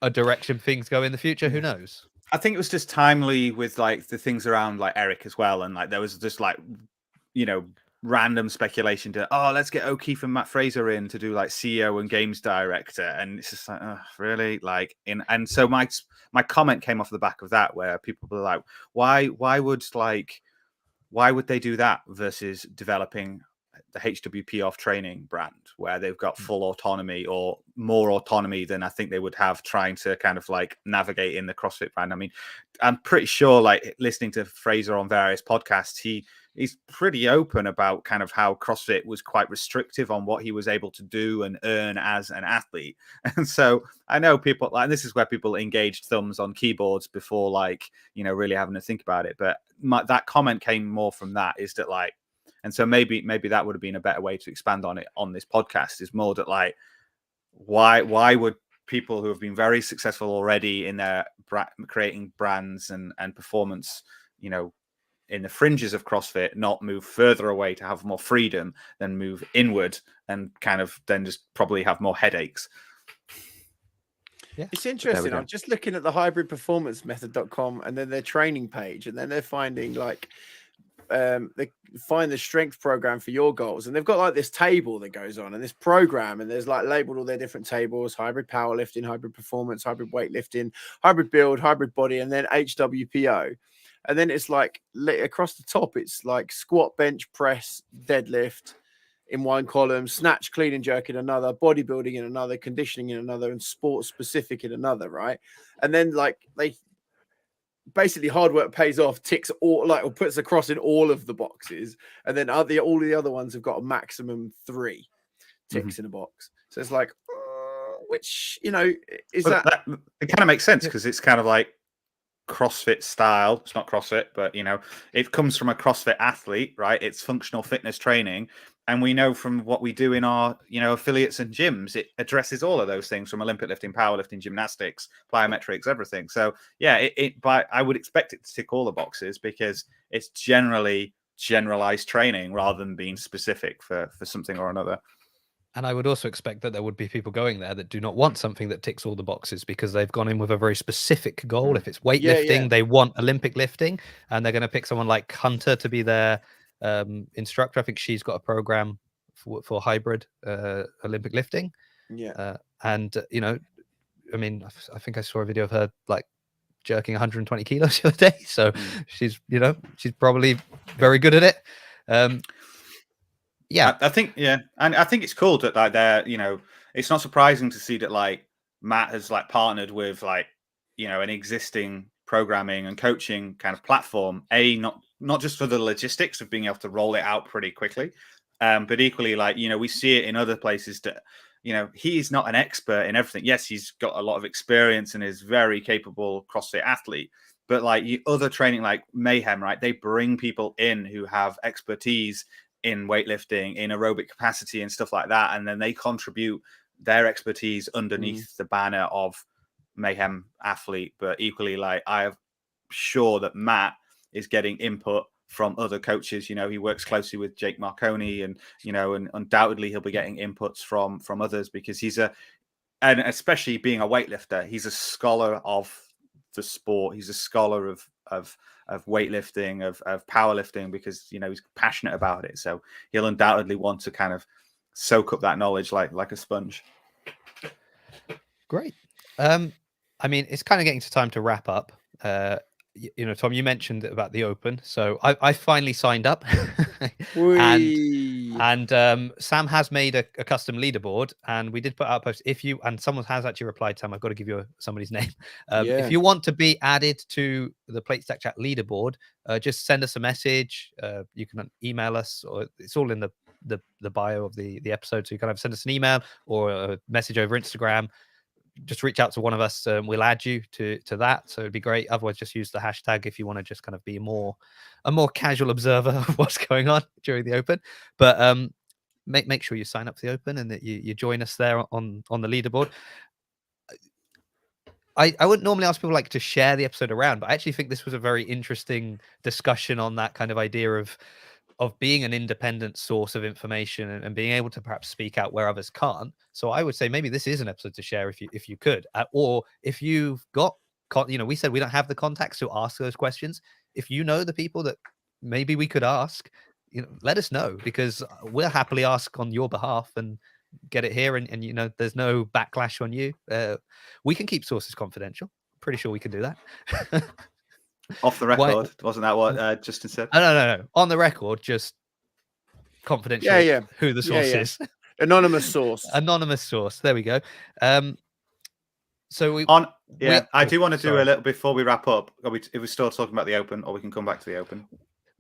a direction things go in the future? Who knows? I think it was just timely with like the things around like Eric as well, and like there was just like random speculation to let's get O'Keefe and Matt Fraser in to do like CEO and games director, and it's just like, really, like and so my comment came off the back of that, where people were like, why would they do that versus developing the HWPO training brand, where they've got full autonomy or more autonomy than I think they would have trying to kind of like navigate in the CrossFit brand. I mean, I'm pretty sure, like listening to Fraser on various podcasts, he's pretty open about kind of how CrossFit was quite restrictive on what he was able to do and earn as an athlete. And so I know people like, this is where people engaged thumbs on keyboards before like, really having to think about it. But that comment came more from that, is that like, and so maybe that would have been a better way to expand on it on this podcast, is more that like, why would people who have been very successful already in their creating brands and performance, in the fringes of CrossFit, not move further away to have more freedom than move inward and kind of then just probably have more headaches? Yeah, it's interesting. I'm just looking at the hybridperformancemethod.com and then their training page, and then they're finding like they find the strength program for your goals, and they've got like this table that goes on and this program, and there's like labeled all their different tables: hybrid powerlifting, hybrid performance, hybrid weightlifting, hybrid build, hybrid body, and then HWPO. And then it's like across the top, it's like squat, bench, press, deadlift in one column, snatch, clean and jerk in another, bodybuilding in another, conditioning in another, and sports specific in another, right? And then like they basically, hard work pays off, ticks all like, or puts across in all of the boxes, and then all the other ones have got a maximum 3 ticks in a box. So it's like, which is that it kind of makes sense, because it's kind of like CrossFit style. It's not CrossFit, but it comes from a CrossFit athlete, right? It's functional fitness training, and we know from what we do in our affiliates and gyms, it addresses all of those things, from Olympic lifting, powerlifting, gymnastics, plyometrics, everything. So yeah, but I would expect it to tick all the boxes, because it's generally generalized training rather than being specific for something or another. And I would also expect that there would be people going there that do not want something that ticks all the boxes because they've gone in with a very specific goal. If it's weightlifting, they want Olympic lifting, and they're going to pick someone like Hunter to be their instructor. I think she's got a program for hybrid Olympic lifting. And you know, I mean, I think I saw a video of her like jerking 120 kilos the other day. So she's probably very good at it. Yeah, I think, yeah, and I think it's cool that like they're, you know, it's not surprising to see that like Matt has like partnered with like, you know, an existing programming and coaching kind of platform. Not just for the logistics of being able to roll it out pretty quickly, but equally like, you know, we see it in other places that, you know, he's not an expert in everything. Yes, he's got a lot of experience and is very capable CrossFit athlete. But like other training, like Mayhem, right? They bring people in who have expertise in weightlifting, in aerobic capacity and stuff like that. And then they contribute their expertise underneath the banner of Mayhem athlete. But equally, like I'm sure that Matt is getting input from other coaches. You know, he works closely with Jake Marconi and, you know, and undoubtedly he'll be getting inputs from others because and especially being a weightlifter, he's a scholar of the sport. He's a scholar of weightlifting, of powerlifting, because, you know, he's passionate about it. So he'll undoubtedly want to kind of soak up that knowledge like a sponge. Great. I mean, it's kind of getting to time to wrap up. You know, Tom, you mentioned about the Open, so I finally signed up, and Sam has made a custom leaderboard, and we did put out a post. And someone has actually replied, Sam, I've got to give you somebody's name. If you want to be added to the Plate Stack Chat leaderboard, just send us a message. You can email us, or it's all in the bio of the episode, so you can either send us an email or a message over Instagram. Just reach out to one of us. We'll add you to that. So it'd be great. Otherwise, just use the hashtag if you want to just kind of be a more casual observer of what's going on during the Open. But make sure you sign up for the Open and that you join us there on the leaderboard. I wouldn't normally ask people like to share the episode around, but I actually think this was a very interesting discussion on that kind of idea of being an independent source of information and being able to perhaps speak out where others can't. So I would say maybe this is an episode to share if you could, or if you've got, you know, we said we don't have the contacts to ask those questions. If you know the people that maybe we could ask, you know, let us know, because we'll happily ask on your behalf and get it here. And you know, there's no backlash on you. We can keep sources confidential. Pretty sure we can do that. Off the record, wasn't that what Justin said? No. On the record, just confidential. Yeah. Who the source is? Anonymous source. Anonymous source. There we go. So I do want to do a little before we wrap up. If we're still talking about the Open, or we can come back to the Open.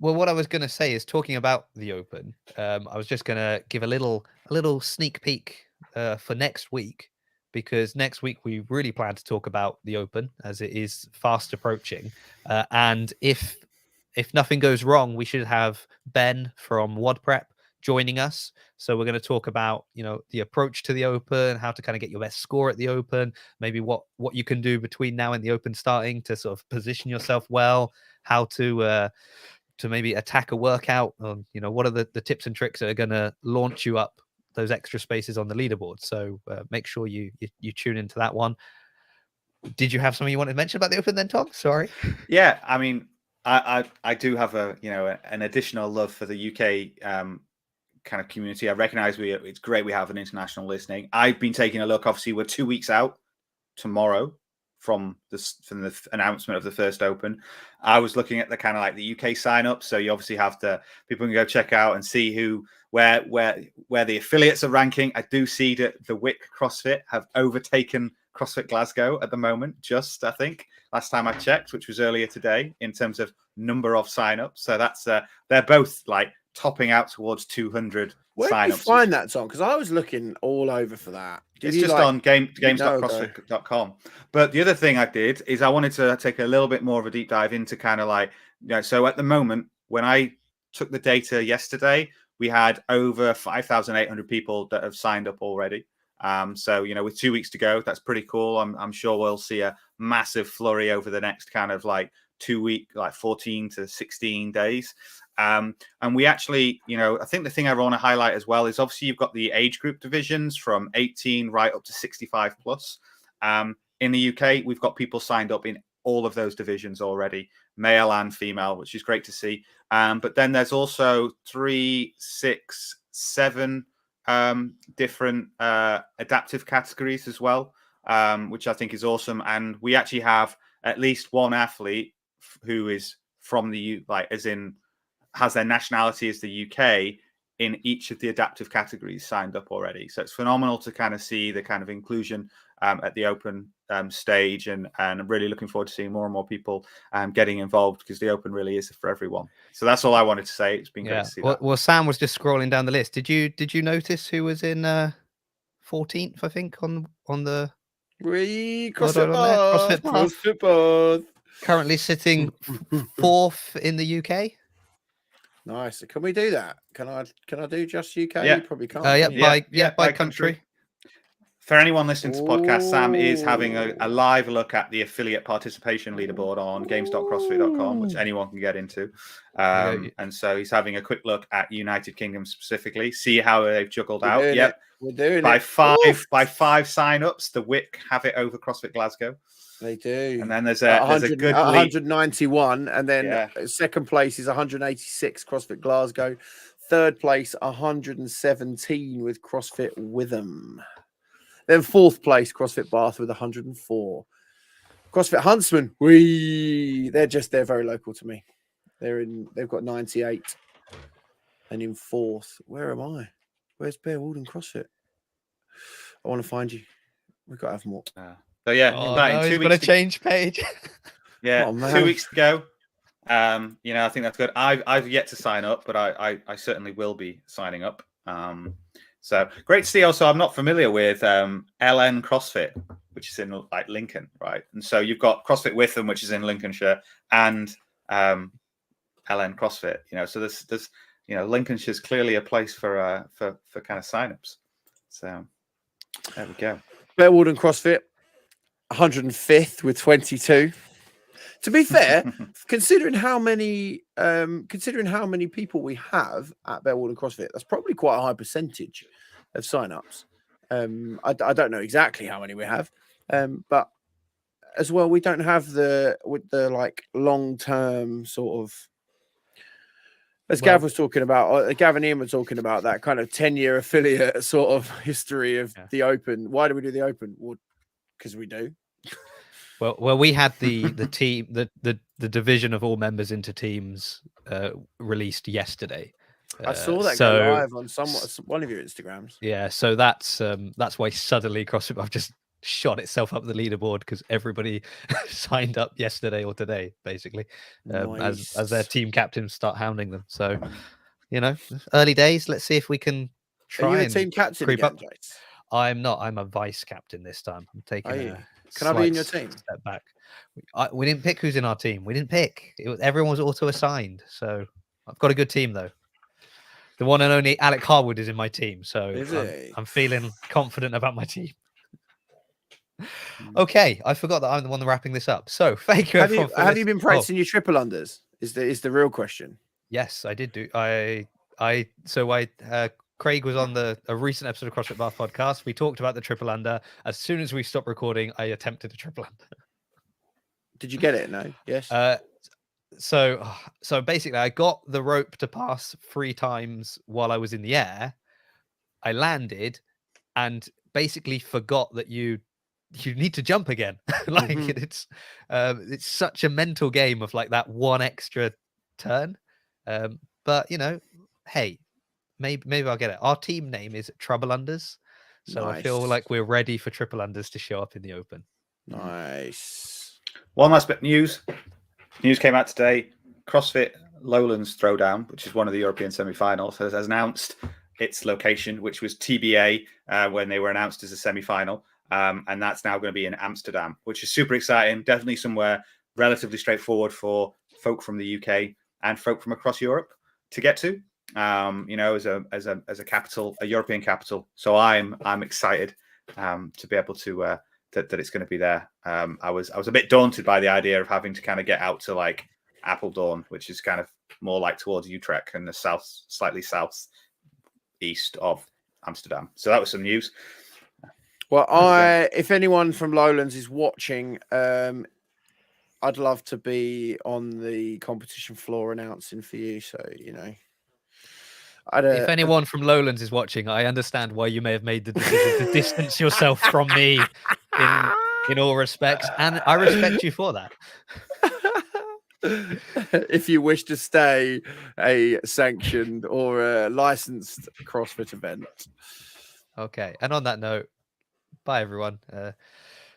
Well, what I was going to say is, talking about the Open, I was just going to give a little sneak peek for next week, because next week we really plan to talk about the Open as it is fast approaching. And if nothing goes wrong, we should have Ben from WOD Prep joining us. So we're going to talk about, you know, the approach to the Open, how to kind of get your best score at the Open, maybe what you can do between now and the Open starting to sort of position yourself well, how to maybe attack a workout, you know, what are the tips and tricks that are going to launch you up those extra spaces on the leaderboard. So make sure you tune into that one. Did you have something you wanted to mention about the Open then, Tom? Sorry. Yeah, I mean, I do have an additional love for the UK kind of community. I recognize it's great we have an international listening. I've been taking a look. Obviously, we're 2 weeks out tomorrow from the announcement of the first Open. I was looking at the kind of like the UK sign up. So you obviously have people can go check out and see where the affiliates are ranking. I do see that the WIC CrossFit have overtaken CrossFit Glasgow at the moment, just I think last time I checked, which was earlier today, in terms of number of signups. So that's they're both like topping out towards 200 Where signups. did you find that, Tom? Because I was looking all over for that. It's just on games.crossfit.com. But the other thing I did is I wanted to take a little bit more of a deep dive into kind of like, you know, so at the moment, when I took the data yesterday, we had over 5,800 people that have signed up already. So, you know, with 2 weeks to go, that's pretty cool. I'm sure we'll see a massive flurry over the next kind of like 2 week, like 14 to 16 days. And we actually, I think the thing I want to highlight as well is obviously you've got the age group divisions from 18 right up to 65 plus. In the UK, we've got people signed up in all of those divisions already, male and female, which is great to see. But then there's also 3, 6, 7 different adaptive categories as well, which I think is awesome. And we actually have at least one athlete who is from the has their nationality as the UK in each of the adaptive categories signed up already. So it's phenomenal to kind of see the kind of inclusion at the open stage, and I'm really looking forward to seeing more and more people getting involved, because the open really is for everyone. So that's all I wanted to say. It's been great to see that. Well, Sam was just scrolling down the list. Did you notice who was in 14th, I think, on the CrossFit CrossFit Bath. Bath. CrossFit Bath. Currently sitting 4th in the UK. Nice. Can we do that? Can I do just UK? Yeah. You probably can't. By country. For anyone listening to the podcast, Sam is having a live look at the affiliate participation leaderboard on games.crossfit.com, which anyone can get into. And so he's having a quick look at United Kingdom specifically, see how they've juggled out. Yep. We're doing by it. By 5 sign-ups, the WIC have it over CrossFit Glasgow. They do. And then there's a good 191, and then second place is 186 CrossFit Glasgow. Third place 117 with CrossFit Witham. Then fourth place CrossFit Bath with 104. CrossFit Huntsman, they're very local to me. They've got 98. And in fourth, where am I? Where's Bear Walden CrossFit? I want to find you. We've got to have more. So yeah, he's got to change page. Yeah, 2 weeks to go. I think that's good. I've yet to sign up, but I certainly will be signing up. So great to see. Also, I'm not familiar with LN CrossFit, which is in Lincoln, right? And so you've got CrossFit Witham, which is in Lincolnshire, and LN CrossFit. So there's Lincolnshire's clearly a place for kind of signups. So there we go. Bear Walden CrossFit, 105th with 22. To be fair, considering how many people we have at Bear Walden CrossFit, that's probably quite a high percentage of signups. I don't know exactly how many we have, but as well, we don't have the long term sort of. As Gav was talking about, Gav and Ian were talking about that kind of 10-year affiliate sort of history of the Open. Why do we do the Open? Well, because we do. Well, we had the team, the division of all members into teams released yesterday. I saw that go live on one of your Instagrams. Yeah, so that's why suddenly CrossFit I've just shot itself up the leaderboard, because everybody signed up yesterday or today, basically, as their team captains start hounding them. So, early days. Let's see if we can try. Are you a team captain again, Jace? I'm not. I'm a vice captain this time. I'm taking Can I be in your team? Step back. We didn't pick who's in our team. We didn't pick. Everyone was auto assigned. So I've got a good team though. The one and only Alec Harwood is in my team. So I'm feeling confident about my team. Okay, I forgot that I'm the one wrapping this up. So thank you. Have you been practicing your triple unders? Is the real question? Yes, I did do. Craig was on a recent episode of CrossFit Bath podcast. We talked about the triple under. As soon as we stopped recording, I attempted a triple under. Did you get it? No. Yes. So basically, I got the rope to pass 3 times while I was in the air. I landed, and basically forgot that you need to jump again. It's such a mental game of that one extra turn. But hey. Maybe I'll get it. Our team name is Trouble Unders. So nice. I feel like we're ready for triple unders to show up in the Open. Nice. One last bit of news. News came out today. CrossFit Lowlands Throwdown, which is one of the European semi-finals, has announced its location, which was TBA when they were announced as a semi-final. And that's now going to be in Amsterdam, which is super exciting. Definitely somewhere relatively straightforward for folk from the UK and folk from across Europe to get to. As a capital, a European capital. So I'm excited to be able to that it's going to be there. I was a bit daunted by the idea of having to kind of get out to like Apeldoorn, which is kind of more like towards Utrecht and the slightly south east of Amsterdam. So that was some news. Well, if anyone from Lowlands is watching, I'd love to be on the competition floor announcing for you. So, you know, if anyone from Lowlands is watching, I understand why you may have made the decision to distance yourself from me in all respects, and I respect you for that. If you wish to stay a sanctioned or a licensed CrossFit event. Okay, and on that note, bye everyone.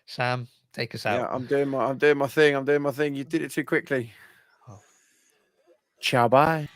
Sam, take us out. Yeah, I'm doing my thing. You did it too quickly. Oh. Ciao, bye.